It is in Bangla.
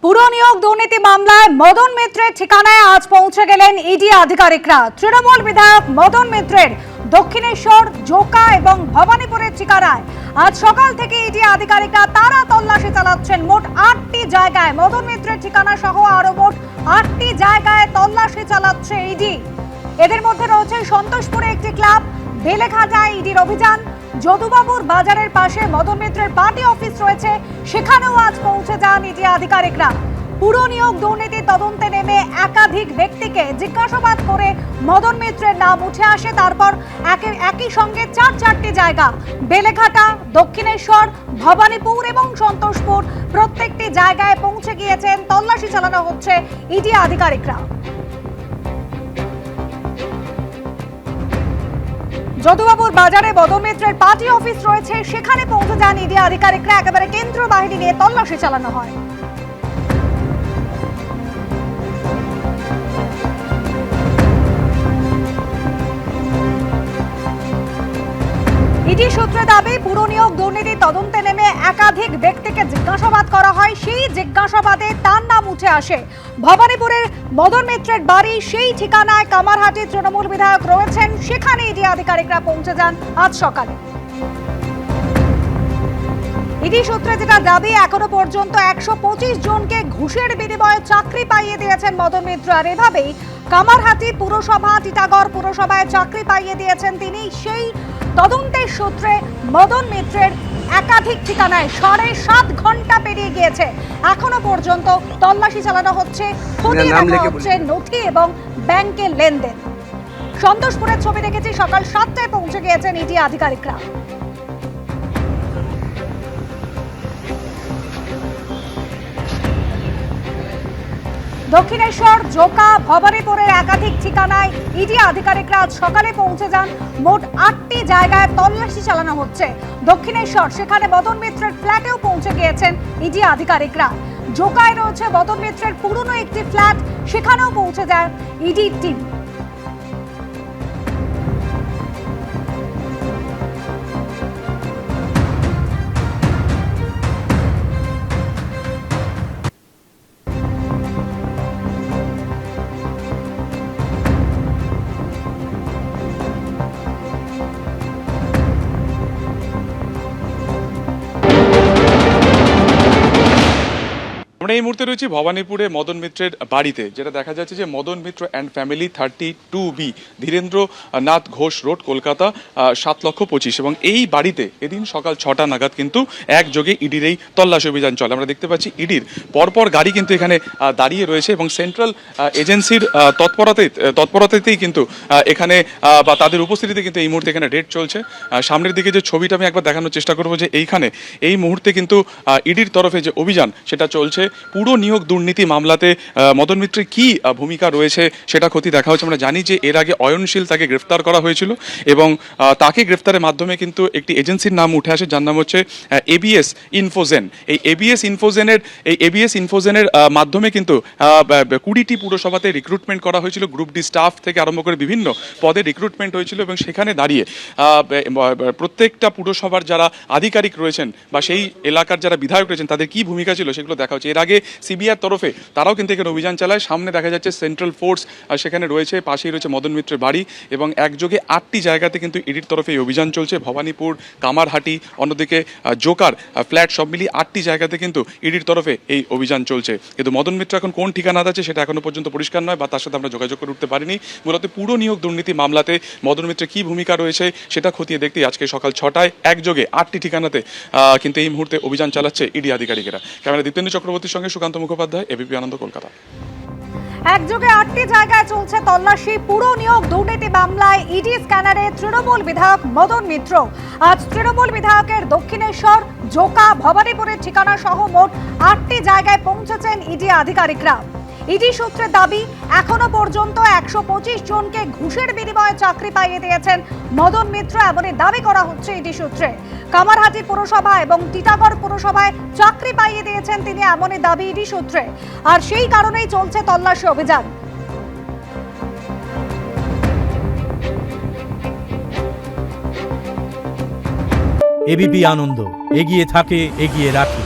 পুর নিয়োগ দুর্নীতি মামলায় মদন মিত্রের ঠিকানায় আজ পৌঁছে গেলেন ইডি আধিকারিকরা। তৃণমূল বিধায়ক মদন মিত্রের দক্ষিণেশ্বর, জোকা এবং ভবানীপুরের ঠিকানায় আজ সকাল থেকে ইডি আধিকারিকরা তারা তল্লাশি চালাচ্ছেন। মোট 8টি জায়গায় মদন মিত্রের ঠিকানা সহ আরো মোট 8টি জায়গায় তল্লাশি চালাচ্ছে ইডি। এদের মধ্যে রয়েছে সন্তোষপুরে একটি ক্লাব, বেলেঘাটায় ইডির অভিযান, যদুবাবুর বাজারের পাশে মদন মিত্রের পার্টি অফিস রয়েছে, সেখানেও আজ পৌঁছে যান ইডি আধিকারিকরা। পুর নিয়োগ দুর্নীতি তদন্তে নেমে একাধিক ব্যক্তিকে জিজ্ঞাসাবাদ করে মদন মিত্রের নাম উঠে আসে। তারপর একই সঙ্গে চারটি জায়গা, বেলেঘাটা, দক্ষিণেশ্বর, ভবানীপুর এবং সন্তোষপুর, প্রত্যেকটি জায়গায় পৌঁছে গিয়েছেন। তল্লাশি চালানো হচ্ছে ইডি আধিকারিকরা। যদুবাবুর বাজারে মদন মিত্রের পার্টি অফিস রয়েছে, সেখানে পৌঁছে যান ইডি আধিকারিকরা। একেবারে কেন্দ্র বাহিনী নিয়ে তল্লাশি চালানো হয়। ইডি সূত্রে দাবি, পুর নিয়োগ দুর্নীতি তদন্তে নেমে একাধিক ব্যক্তিকে জিজ্ঞাসাবাদ করা হয়। সেই জিজ্ঞাসাবাদে তার নাম উঠে আসে। ভবানীপুরের মদন মিত্রের বাড়ি, সেই ঠিকানায় কামারহাটির তৃণমূল বিধায়ক রয়েছেন, সেখানে ইডি আধিকারিকরা পৌঁছে যান আজ সকালে। ইডি সূত্রে যেটা দাবি, এখনো পর্যন্ত 125 জনকে ঘুষের বিনিময়ে চাকরি পাইয়ে দিয়েছেন মদন মিত্র। আর এভাবেই কামারহাটি পুরসভা, টিটাগড় পুরসভায় চাকরি পাইয়ে দিয়েছেন তিনি। সেই তদন্তের সূত্রে মদন মিত্রের একাধিক ঠিকানায় 7.5 ঘন্টা পেরিয়ে গিয়েছে। এখনো পর্যন্ত তল্লাশি চালানো হচ্ছে, খতিয়ে দেখা হচ্ছে নথি এবং ব্যাংকের লেনদেন। সন্তোষপুরের ছবি দেখেছি, সকাল 7টায় পৌঁছে গিয়েছেন ইডি আধিকারিকরা। দক্ষিণেশ্বর, জোকা, ভবানীপুরের একাধিক ঠিকানায় ইডি আধিকারিকরা আজ সকালে পৌঁছে যান। মোট 8টি জায়গায় তল্লাশি চালানো হচ্ছে। দক্ষিণেশ্বর, সেখানে মদন মিত্রের ফ্ল্যাটেও পৌঁছে গিয়েছেন ইডি আধিকারিকরা। জোকায় রয়েছে মদন মিত্রের পুরনো একটি ফ্ল্যাট, সেখানেও পৌঁছে যায় ইডি টিম। আমরা এই মুহূর্তে রয়েছি ভবানীপুরে মদন মিত্রের বাড়িতে, যেটা দেখা যাচ্ছে যে Madan Mitra and family 32B, Dhirendranath Ghosh road, Kolkata 7,25,000। এবং এই বাড়িতে এদিন সকাল 6টা নাগাদ কিন্তু একযোগে ইডির এই তল্লাশি অভিযান চলে। আমরা দেখতে পাচ্ছি ইডির পরপর গাড়ি কিন্তু এখানে দাঁড়িয়ে রয়েছে এবং সেন্ট্রাল এজেন্সির তৎপরতাতেই কিন্তু এখানে বা তাদের উপস্থিতিতে কিন্তু এই মুহূর্তে এখানে রেড চলছে। সামনের দিকে যে ছবিটা আমি একবার দেখানোর চেষ্টা করবো, যে এইখানে এই মুহূর্তে কিন্তু ইডির তরফে যে অভিযান সেটা চলছে। পুরো নিয়োগ দুর্নীতি মামলাতে মদন মিত্রের কি ভূমিকা রয়েছে সেটা খতিয়ে দেখা হচ্ছে। আমরা জানি যে এর আগে অয়নশীল তাকে গ্রেফতার করা হয়েছিল এবং তাকে গ্রেফতারের মাধ্যমে কিন্তু একটি এজেন্সির নাম উঠে আসে, যার নাম হচ্ছে এবিএস ইনফোজেন। এই এবিএস ইনফোজেনের মাধ্যমে কিন্তু 20টি পুরসভাতে রিক্রুটমেন্ট করা হয়েছিল। গ্রুপ ডি স্টাফ থেকে আরম্ভ করে বিভিন্ন পদে রিক্রুটমেন্ট হয়েছিল এবং সেখানে দাঁড়িয়ে প্রত্যেকটা পুরসভার যারা আধিকারিক রয়েছেন বা সেই এলাকার যারা বিধায়ক রয়েছেন তাদের কি ভূমিকা ছিল সেগুলো দেখা হচ্ছে। এর আগে সিবিআর তরফে তারাও কিন্তু এখানে অভিযান চালায়। সামনে দেখা যাচ্ছে সেন্ট্রাল ফোর্স সেখানে রয়েছে, পাশেই রয়েছে মদন মিত্রের বাড়ি এবং একযোগে 8টি জায়গাতে কিন্তু ইডির তরফে এই অভিযান চলছে। ভবানীপুর, কামারহাটি, অন্যদিকে জোকার ফ্ল্যাট, সব মিলিয়ে 8টি জায়গাতে কিন্তু ইডির তরফে এই অভিযান চলছে। কিন্তু মদন মিত্র এখন কোন ঠিকানা আছে সেটা এখনো পর্যন্ত পরিষ্কার নয় বা তার সাথে আমরা যোগাযোগ করে উঠতে পারিনি। মূলত পুরো নিয়োগ দুর্নীতি মামলাতে মদন মিত্রের কি ভূমিকা রয়েছে সেটা খতিয়ে দেখতেই আজকে সকাল 6টায় একযোগে 8টি ঠিকানাতে কিন্তু এই মুহূর্তে অভিযান চালাচ্ছে ইডি আধিকারিকেরা। ক্যামেরা দীপ্তেন্দু চক্রবর্তীর সঙ্গে সুকান্ত মুখোপাধ্যায়, এবিপি আনন্দ, কলকাতা। একযোগে 8টি জায়গায় চলছে তল্লাশি। পুর নিয়োগ দুর্নীতি মামলায় ইডি স্ক্যানারে তৃণমূল বিধায়ক মদন মিত্র। আজ তৃণমূল বিধায়কের দক্ষিণেশ্বর, জোকা, ভবানীপুরের ঠিকানা সহ মোট 8টি জায়গায় পৌঁছেছেন ইডি আধিকারিকরা। ইডি সূত্রে দাবি, এখনো পর্যন্ত 125 জনকে ঘুষের বিনিময়ে চাকরি পাইয়ে দিয়েছেন মদন মিত্র, এমনই দাবি করা হচ্ছে ইডি সূত্রে। কামারহাটি পুরসভা এবং টিটাগড় পুরসভায় চাকরি পাইয়ে দিয়েছেন তিনি, এমনই দাবি ইডি সূত্রে। আর সেই কারণেই চলছে তল্লাশি অভিযান। এবিপি আনন্দ, এগিয়ে থাকে, এগিয়ে রাখে।